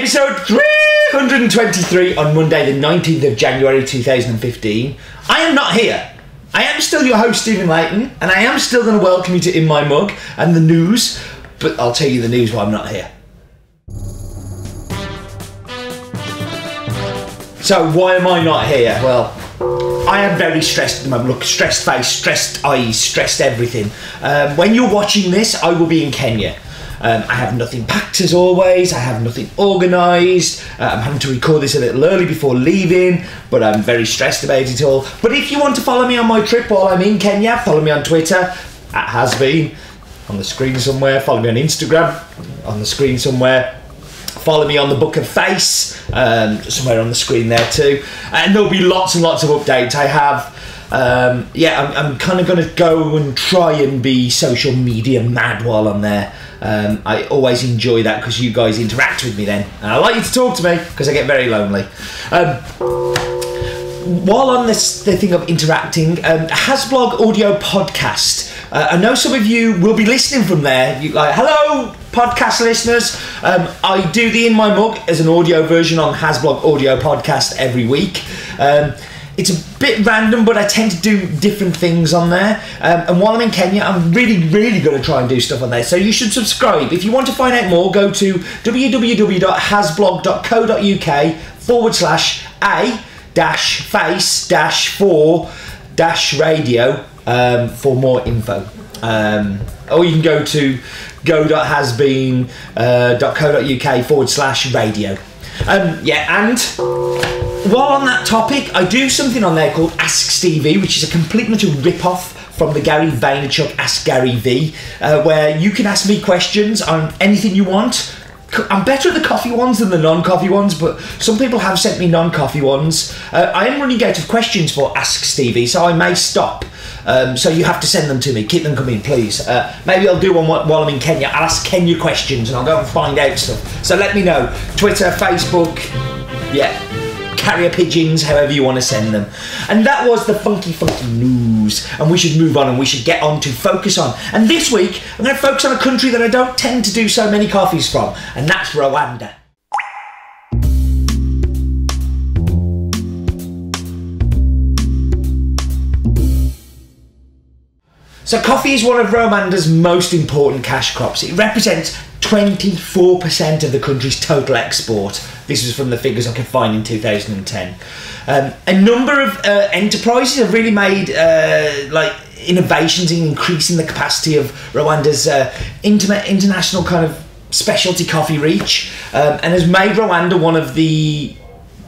Episode 323 on Monday the 19th of January 2015. I am not here. I am still your host, Stephen Layton, and I am still going to welcome you to In My Mug and the news, but I'll tell you the news while I'm not here. So why am I not here? Well, I am very stressed at the moment. Look, stressed face, stressed eyes, stressed everything. When you're watching this, I will be in Kenya. I have nothing packed as always, I have nothing organised, I'm having to record this a little early before leaving, but I'm very stressed about it all. But if you want to follow me on my trip while I'm in Kenya, follow me on Twitter, @hasbeen, on the screen somewhere, follow me on Instagram, on the screen somewhere, follow me on the Book of Face, somewhere on the screen there too, and there'll be lots and lots of updates. I have I'm kind of going to go and try and be social media mad while I'm there. I always enjoy that because you guys interact with me then, and I like you to talk to me because I get very lonely. While on the thing of interacting, Hasblog audio podcast. I know some of you will be listening from there. You like, hello podcast listeners. I do the In My Mug as an audio version on Hasblog audio podcast every week. It's a bit random, but I tend to do different things on there. And while I'm in Kenya, I'm really going to try and do stuff on there. So you should subscribe. If you want to find out more, go to www.hasblog.co.uk/a-face-4-radio for more info. Or you can go to go.hasbeen.co.uk/radio. And while on that topic, I do something on there called Ask Stevie, which is a complete and utter rip-off from the Gary Vaynerchuk Ask Gary V, where you can ask me questions on anything you want. I'm better at the coffee ones than the non-coffee ones, but some people have sent me non-coffee ones. I am running out of questions for Ask Stevie, so I may stop. So you have to send them to me. Keep them coming, please. Maybe I'll do one while I'm in Kenya. I'll ask Kenya questions and I'll go and find out stuff. So let me know. Twitter, Facebook, carrier pigeons, however you want to send them. And that was the funky news, and we should move on and we should get on to focus on. And this week I'm going to focus on a country that I don't tend to do so many coffees from, and that's Rwanda. So coffee is one of Rwanda's most important cash crops. It represents 24% of the country's total export. This was from the figures I could find in 2010. A number of enterprises have really made innovations in increasing the capacity of Rwanda's international kind of specialty coffee reach, and has made Rwanda one of the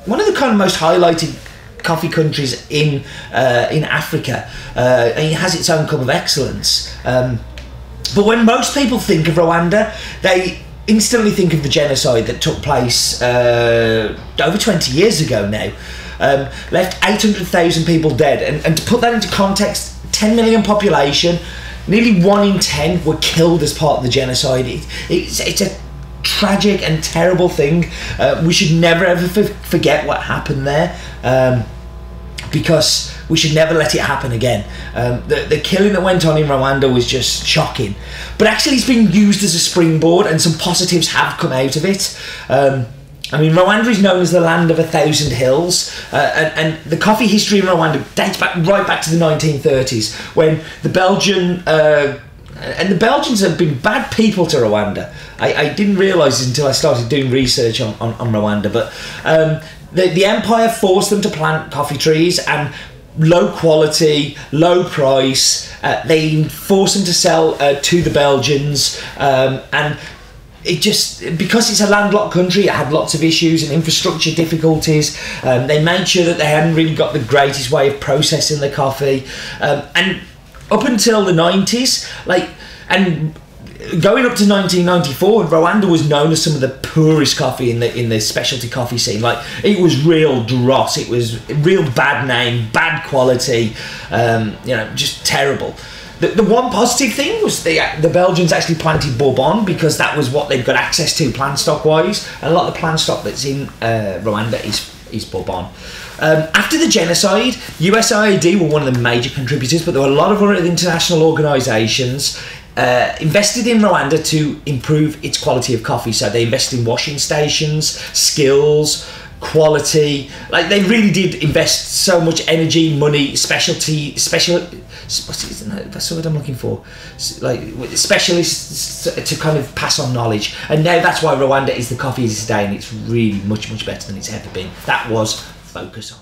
kind of most highlighted coffee countries in Africa. And it has its own cup of excellence. But when most people think of Rwanda, they instantly think of the genocide that took place over 20 years ago now. Left 800,000 people dead. And to put that into context, 10 million population, nearly 1 in 10 were killed as part of the genocide. It's a tragic and terrible thing. We should never ever forget what happened there. Because we should never let it happen again. The killing that went on in Rwanda was just shocking. But actually it's been used as a springboard, and some positives have come out of it. Rwanda is known as the land of 1,000 hills, and the coffee history in Rwanda dates right back to the 1930s, when the Belgians have been bad people to Rwanda. I didn't realise it until I started doing research on Rwanda, but the empire forced them to plant coffee trees, and low quality, low price. They forced them to sell to the Belgians, and it just, because it's a landlocked country, it had lots of issues and infrastructure difficulties. They made sure that they hadn't really got the greatest way of processing the coffee, and up until the 90s, and going up to 1994, Rwanda was known as some of the poorest coffee in the specialty coffee scene. It was real dross. It was real bad name, bad quality, just terrible. The one positive thing was the Belgians actually planted Bourbon, because that was what they've got access to plant stock wise. And a lot of the plant stock that's in Rwanda is Bourbon. After the genocide, USAID were one of the major contributors, but there were a lot of other international organisations invested in Rwanda to improve its quality of coffee. So they invested in washing stations, skills, quality. Like, they really did invest so much energy, money, that's the word I'm looking for. Like, specialists to kind of pass on knowledge. And now that's why Rwanda is the coffee it is today, and it's really much, much better than it's ever been. That was focus on.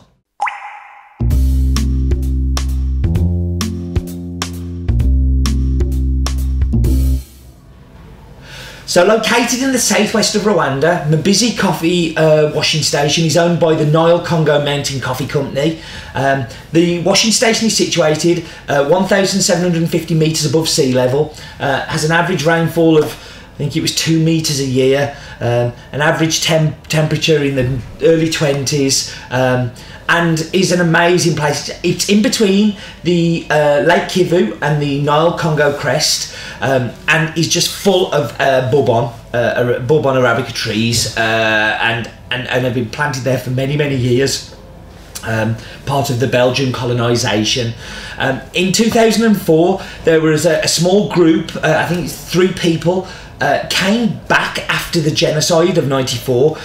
So located in the southwest of Rwanda, Mibirizi Coffee washing station is owned by the Nile Congo Mountain Coffee Company. The washing station is situated 1,750 metres above sea level, has an average rainfall of, I think it was 2 metres a year, an average temperature in the early 20s, and is an amazing place. It's in between the Lake Kivu and the Nile Congo crest, and is just full of Bourbon Arabica trees, and have been planted there for many, many years. Part of the Belgian colonisation. In 2004, there was a small group, I think it's 3 people, came back after the genocide of '94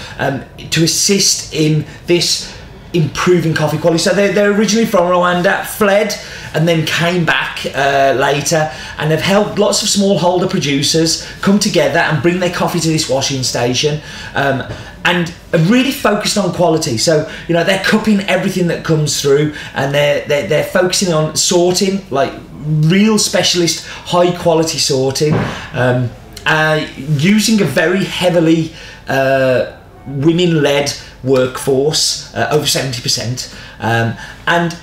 to assist in this improving coffee quality. So they're originally from Rwanda, fled, and then came back later, and have helped lots of smallholder producers come together and bring their coffee to this washing station, and are really focused on quality. So, you know, they're cupping everything that comes through, and they're focusing on sorting, like real specialist high quality sorting, using a very heavily women-led workforce, over 70%, and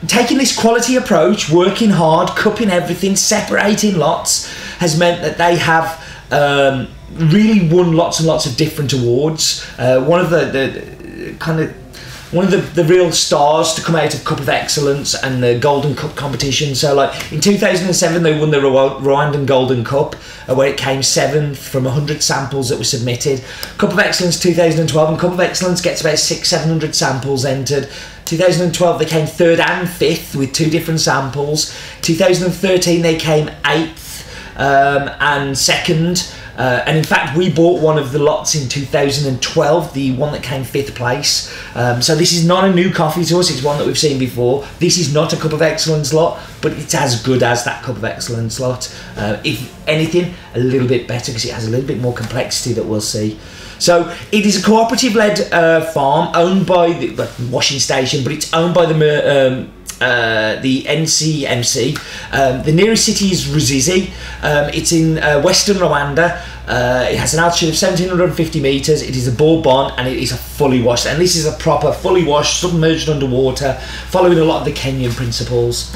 taking this quality approach, working hard, cupping everything, separating lots, has meant that they have really won lots and lots of different awards. One of the real stars to come out of Cup of Excellence and the Golden Cup competition. So, like, in 2007, they won the Rwandan Golden Cup, where it came 7th from 100 samples that were submitted. Cup of Excellence 2012, and Cup of Excellence gets about 600-700 samples entered. 2012, they came 3rd and 5th with 2 different samples. 2013, they came 8th and 2nd. And in fact, we bought one of the lots in 2012, the one that came 5th place. So this is not a new coffee to us, it's one that we've seen before. This is not a Cup of Excellence lot, but it's as good as that Cup of Excellence lot. If anything, a little bit better, because it has a little bit more complexity that we'll see. So it is a cooperative-led farm owned by the washing station, but it's owned by the NCMC. The nearest city is Ruzizi. It's in western Rwanda. It has an altitude of 1,750 metres. It is a Bourbon, and it is a fully washed. And this is a proper fully washed, submerged underwater, following a lot of the Kenyan principles.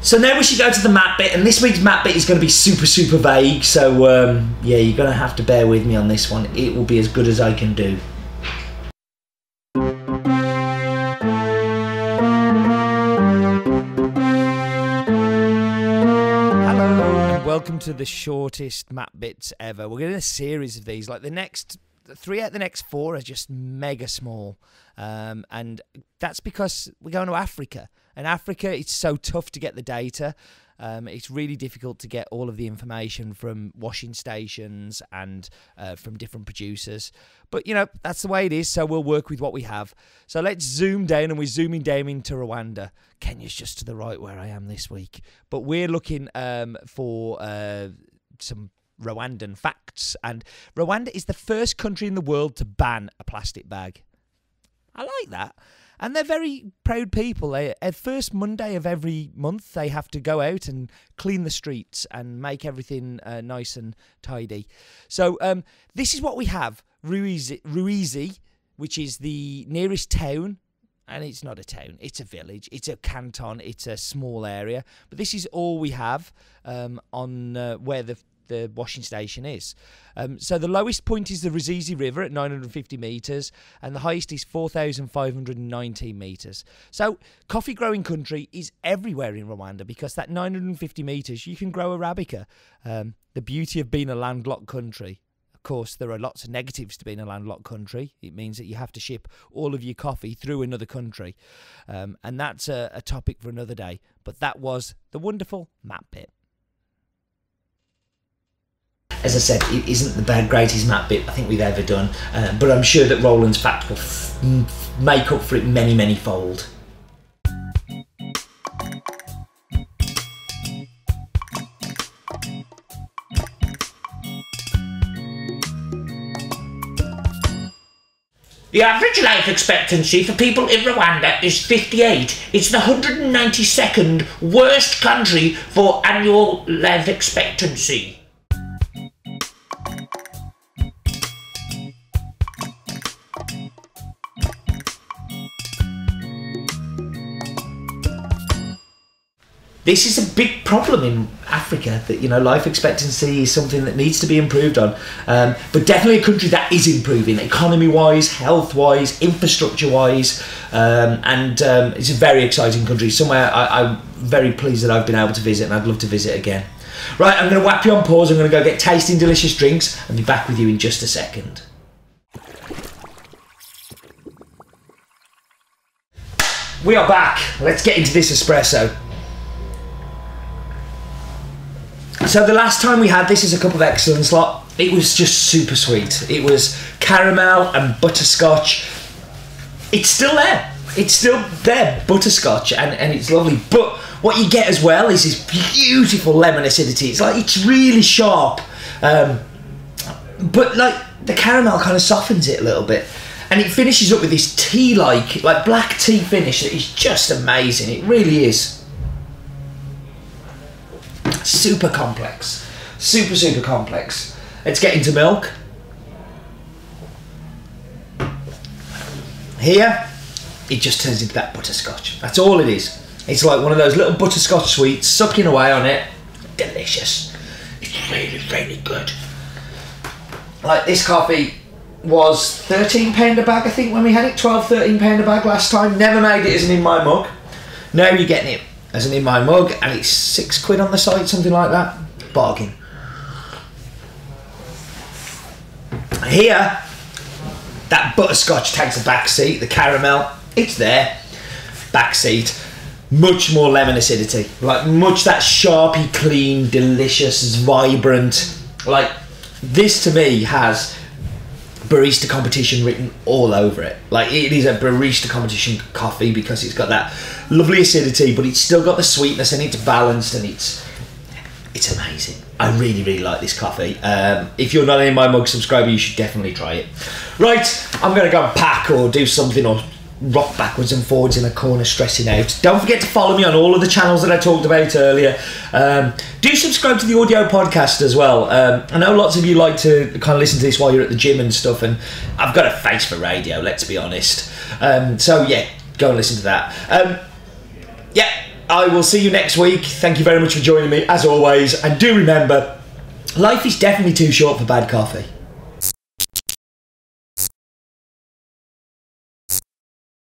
So now we should go to the map bit, and this week's map bit is going to be super, super vague. So yeah, you're going to have to bear with me on this one. It will be as good as I can do. Welcome to the shortest map bits ever. We're getting a series of these. Like, the next 3 out of the next 4 are just mega small, and that's because we're going to Africa. And Africa, it's so tough to get the data. It's really difficult to get all of the information from washing stations and from different producers. But, you know, that's the way it is, so we'll work with what we have. So let's zoom down, and we're zooming down into Rwanda. Kenya's just to the right where I am this week. But we're looking for some Rwandan facts. And Rwanda is the first country in the world to ban a plastic bag. I like that. And they're very proud people. At first Monday of every month, they have to go out and clean the streets and make everything nice and tidy. So this is what we have. Ruizi, which is the nearest town. And it's not a town, it's a village, it's a canton, it's a small area. But this is all we have on where the washing station is. So the lowest point is the Ruzizi River at 950 metres, and the highest is 4,519 metres. So coffee growing country is everywhere in Rwanda, because that 950 metres, you can grow Arabica. The beauty of being a landlocked country. Of course, there are lots of negatives to being a landlocked country. It means that you have to ship all of your coffee through another country. And that's a topic for another day. But that was the wonderful map bit. as I said, it isn't the greatest map bit I think we've ever done, but I'm sure that Roland's fact will make up for it many, many fold. The average life expectancy for people in Rwanda is 58. It's the 192nd worst country for annual life expectancy. This is a big problem in Africa, that, you know, life expectancy is something that needs to be improved on, but definitely a country that is improving, economy-wise, health-wise, infrastructure-wise, and it's a very exciting country, somewhere I'm very pleased that I've been able to visit, and I'd love to visit again. Right, I'm going to whap you on pause. I'm going to go get tasting delicious drinks and be back with you in just a second. We are back. Let's get into this espresso. So the last time we had this as a cup of excellence lot, it was just super sweet. It was caramel and butterscotch. It's still there. It's still there, butterscotch, and it's lovely. But what you get as well is this beautiful lemon acidity. It's really sharp, but like the caramel kind of softens it a little bit, and it finishes up with this tea-like, like black tea finish that is just amazing. It really is. Super complex, super complex. Let's get into milk. Here, it just turns into that butterscotch. That's all it is. It's like one of those little butterscotch sweets, sucking away on it. Delicious. It's really, really good. Like, this coffee was £13 a bag, I think, when we had it. £12, £13 a bag last time. Never made it as an in my mug. Now you're getting it as an in my mug, and it's £6 on the site, something like that. Bargain. Here, that butterscotch takes a back seat. The caramel, it's there. Back seat. Much more lemon acidity. Like, much that sharpy, clean, delicious, vibrant. Like, this to me has barista competition written all over it. Like, it is a barista competition coffee because it's got that lovely acidity, but it's still got the sweetness, and it's balanced, and it's amazing. I really, really like this coffee. If you're not an In My Mug subscriber, you should definitely try it. Right, I'm gonna go and pack or do something, or rock backwards and forwards in a corner stressing out. Don't forget to follow me on all of the channels that I talked about earlier. Do subscribe to the audio podcast as well. I know lots of you like to kind of listen to this while you're at the gym and stuff, and I've got a face for radio, let's be honest. So yeah, go and listen to that. Yeah, I will see you next week. Thank you very much for joining me, as always, and do remember, life is definitely too short for bad coffee.